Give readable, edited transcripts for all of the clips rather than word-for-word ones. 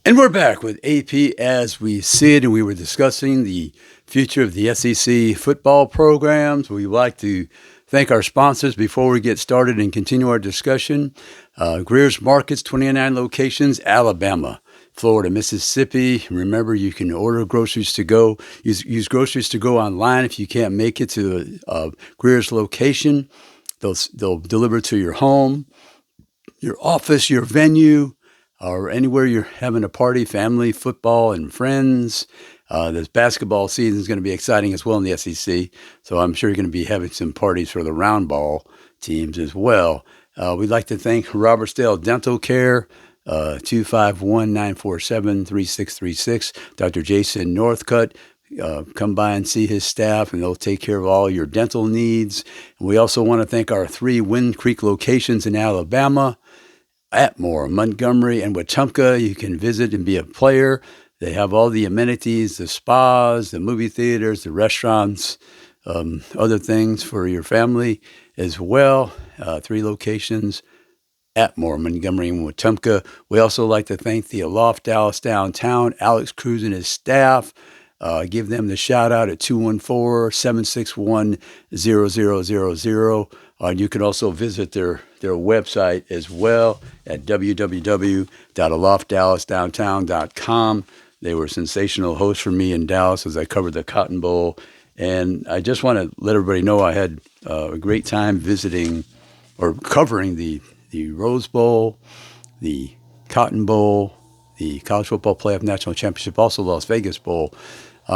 And we're back with AP as we see it, and we were discussing the future of the SEC football programs. We would like to thank our sponsors before we get started and continue our discussion. Greer's Markets, 29 locations, Alabama, Florida, Mississippi. Remember, you can order groceries to go, use groceries to go online if you can't make it to Greer's location. They'll deliver to your home, your office, your venue, or anywhere you're having a party, family, football, and friends. This basketball season is going to be exciting as well in the SEC, so I'm sure you're going to be having some parties for the round ball teams as well. We'd like to thank Robertsdale Dental Care, 251-947-3636. Dr. Jason Northcutt. Come by and see his staff, and they'll take care of all your dental needs. And we also want to thank our 3 Wind Creek locations in Alabama, Atmore, Montgomery, and Wetumpka. You can visit and be a player. They have all the amenities, the spas, the movie theaters, the restaurants, other things for your family as well. 3 locations, Atmore, Montgomery, and Wetumpka. We also like to thank the Aloft Dallas Downtown, Alex Cruz and his staff. Give them the shout out at 214-761-0000. You can also visit their website as well at www.aloftdallasdowntown.com. They were sensational hosts for me in Dallas as I covered the Cotton Bowl. And I just want to let everybody know I had a great time visiting or covering the Rose Bowl, the Cotton Bowl, the College Football Playoff National Championship, also Las Vegas Bowl.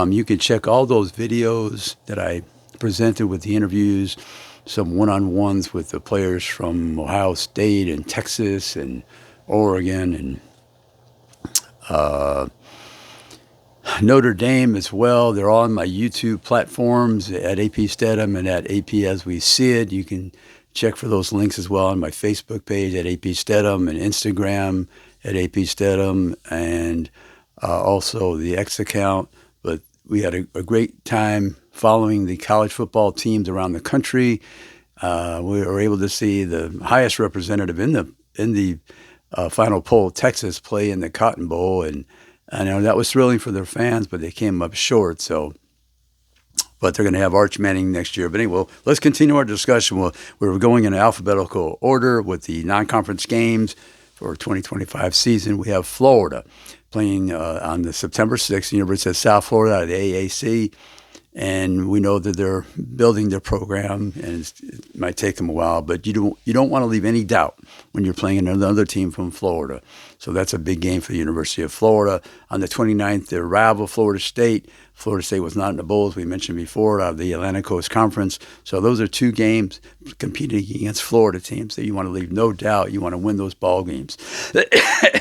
You can check all those videos that I presented with the interviews, some one-on-ones with the players from Ohio State and Texas and Oregon and Notre Dame as well. They're all on my YouTube platforms at AP Stedham and at AP As We See It. You can check for those links as well on my Facebook page at AP Stedham and Instagram at AP Stedham and also the X account. But we had a great time following the college football teams around the country. We were able to see the highest representative in the final poll, Texas, play in the Cotton Bowl, and I know that was thrilling for their fans, but they came up short. But they're going to have Arch Manning next year. But anyway, let's continue our discussion. We're going in alphabetical order with the non-conference games for 2025 season. We have Florida playing on the September 6th, University of South Florida out of the AAC. And we know that they're building their program, and it might take them a while, but you don't want to leave any doubt when you're playing another team from Florida. So that's a big game for the University of Florida. On the 29th, their rival, Florida State. Florida State was not in the bowl, as we mentioned before, out of the Atlantic Coast Conference. So those are 2 games competing against Florida teams that you want to leave no doubt. You want to win those ball games.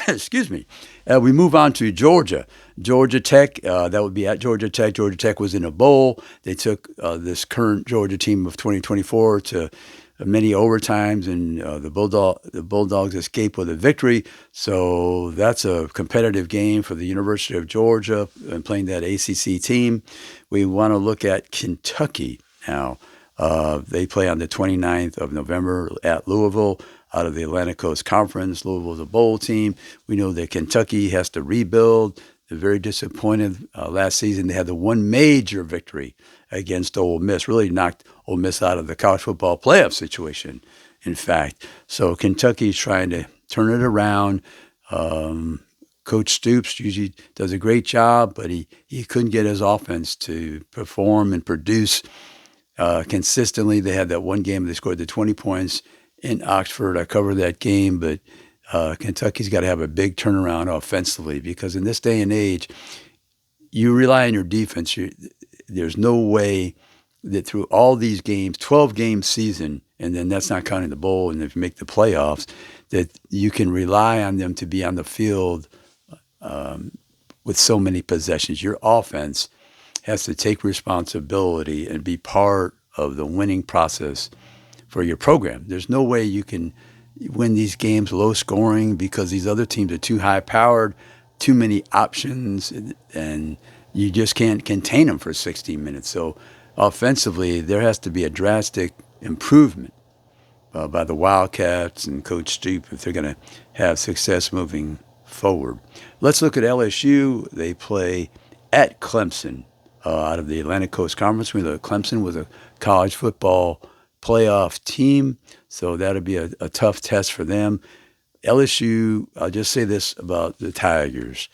Excuse me. We move on to Georgia. Georgia Tech, that would be at Georgia Tech. Georgia Tech was in a bowl. They took this current Georgia team of 2024 to many overtimes, and the Bulldogs escaped with a victory. So that's a competitive game for the University of Georgia and playing that ACC team. We want to look at Kentucky now. They play on the 29th of November at Louisville out of the Atlantic Coast Conference. Louisville's a bowl team. We know that Kentucky has to rebuild. They're very disappointed. Last season, they had the one major victory against Ole Miss, really knocked Ole Miss out of the college football playoff situation, in fact. So Kentucky's trying to turn it around. Coach Stoops usually does a great job, but he couldn't get his offense to perform and produce consistently. They had that one game they scored the 20 points in Oxford. I covered that game, but Kentucky's got to have a big turnaround offensively because in this day and age, you rely on your defense. There's no way that through all these games, 12-game season, and then that's not counting the bowl and if you make the playoffs, that you can rely on them to be on the field with so many possessions. Your offense has to take responsibility and be part of the winning process for your program. There's no way you can win these games low scoring because these other teams are too high powered, too many options, and you just can't contain them for 60 minutes. So offensively, there has to be a drastic improvement by the Wildcats and Coach Stoop if they're going to have success moving forward. Let's look at LSU. They play at Clemson out of the Atlantic Coast Conference. We know Clemson was a college football playoff team, so that'll be a tough test for them. LSU, I'll just say this about the Tigers.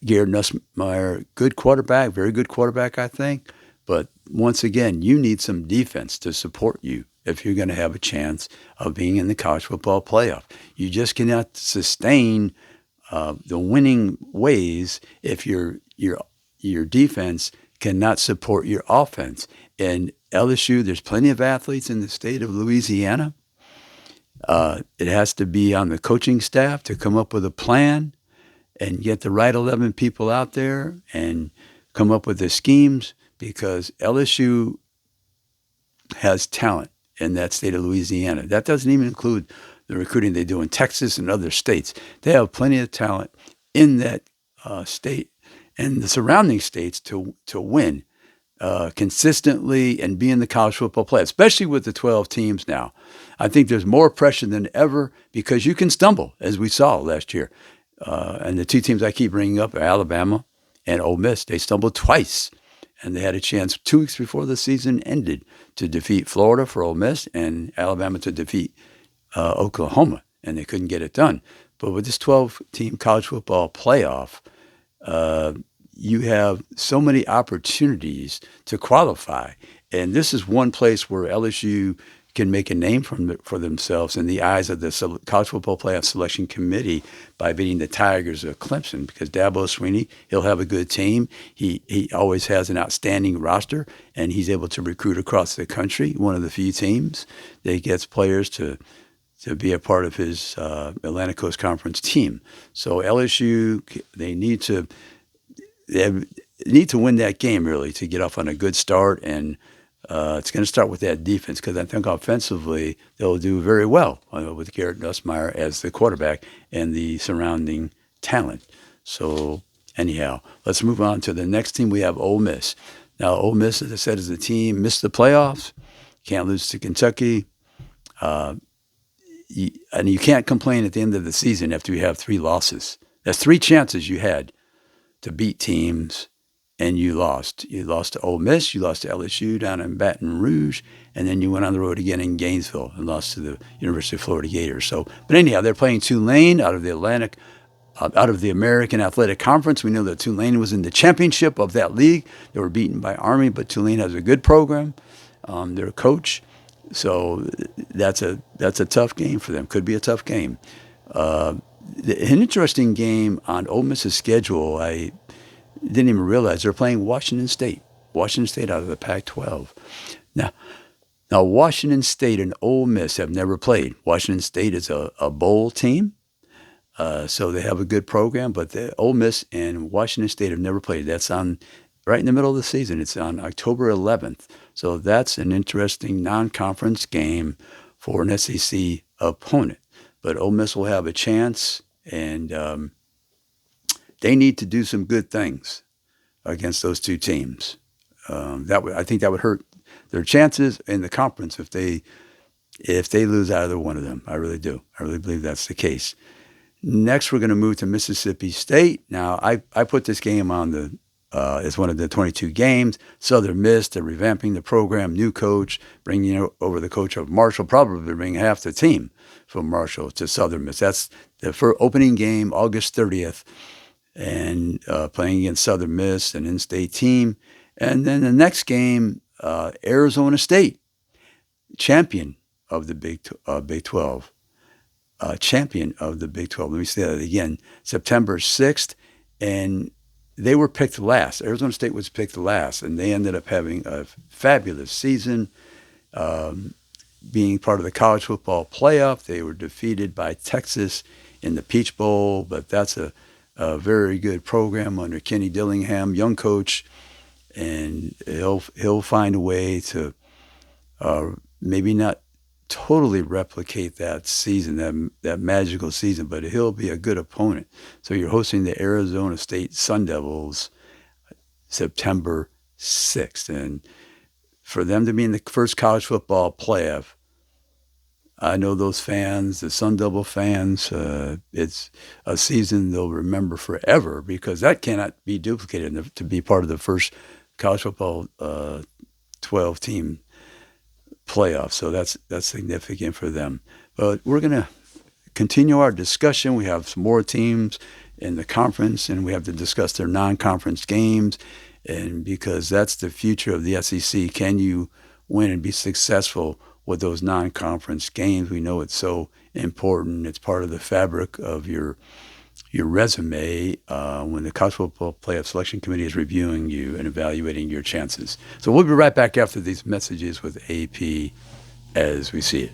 Garrett Nussmeier, good quarterback, very good quarterback, I think. But once again, you need some defense to support you if you're going to have a chance of being in the college football playoff. You just cannot sustain the winning ways if your defense cannot support your offense. And LSU, there's plenty of athletes in the state of Louisiana. It has to be on the coaching staff to come up with a plan and get the right 11 people out there and come up with the schemes, because LSU has talent in that state of Louisiana. That doesn't even include the recruiting they do in Texas and other states. They have plenty of talent in that state and the surrounding states to win consistently and be in the college football play, especially with the 12 teams now. I think there's more pressure than ever because you can stumble, as we saw last year. And the two teams I keep bringing up are Alabama and Ole Miss. They stumbled twice, and they had a chance 2 weeks before the season ended to defeat Florida for Ole Miss and Alabama to defeat Oklahoma, and they couldn't get it done. But with this 12-team college football playoff, you have so many opportunities to qualify. And this is one place where LSU can make a name for themselves in the eyes of the College Football Playoff Selection Committee by beating the Tigers of Clemson, because Dabo Swinney, he'll have a good team. He always has an outstanding roster, and he's able to recruit across the country, one of the few teams that gets players to be a part of his Atlantic Coast Conference team. So LSU, they need to win that game, really, to get off on a good start. And it's going to start with that defense, because I think offensively they'll do very well with Garrett Nussmeier as the quarterback and the surrounding talent. So anyhow, let's move on to the next team. We have Ole Miss. Now, Ole Miss, as I said, is a team, missed the playoffs, can't lose to Kentucky. And you can't complain at the end of the season after you have 3 losses. That's 3 chances you had to beat teams, and you lost. You lost to Ole Miss, you lost to LSU down in Baton Rouge, and then you went on the road again in Gainesville and lost to the University of Florida Gators. So, but anyhow, they're playing Tulane out of the American Athletic Conference. We know that Tulane was in the championship of that league. They were beaten by Army, but Tulane has a good program. Their coach. So that's a tough game for them. Could be a tough game. An interesting game on Ole Miss's schedule, I didn't even realize they're playing Washington State. Washington State out of the Pac-12. Now Washington State and Ole Miss have never played. Washington State is a bowl team, so they have a good program, but the Ole Miss and Washington State have never played. That's on right in the middle of the season. It's on October 11th. So that's an interesting non-conference game for an SEC opponent. But Ole Miss will have a chance, and they need to do some good things against those two teams. I think that would hurt their chances in the conference if they lose either one of them. I really do. I really believe that's the case. Next, we're going to move to Mississippi State. Now, I put this game on as one of the 22 games. Southern Miss, they're revamping the program, new coach, bringing over the coach of Marshall, probably bringing half the team from Marshall to Southern Miss. That's the first opening game, August 30th, and playing against Southern Miss, an in-state team. And then the next game, Arizona State, champion of the Big 12. Champion of the Big 12. Let me say that again. September 6th, and they were picked last. Arizona State was picked last, and they ended up having a fabulous season, being part of the college football playoff. They were defeated by Texas in the Peach Bowl, but that's a very good program under Kenny Dillingham, young coach, and he'll find a way to maybe not totally replicate that season, that magical season, but he'll be a good opponent. So you're hosting the Arizona State Sun Devils September 6th. And for them to be in the first college football playoff, I know those fans, the Sun Devil fans, it's a season they'll remember forever because that cannot be duplicated to be part of the first college football 12-team playoff. So that's significant for them. But we're going to continue our discussion. We have some more teams in the conference, and we have to discuss their non-conference games, and because that's the future of the SEC. Can you win and be successful with those non-conference games? We know it's so important. It's part of the fabric of your resume when the College Football Playoff Selection Committee is reviewing you and evaluating your chances. So we'll be right back after these messages with AP as we see it.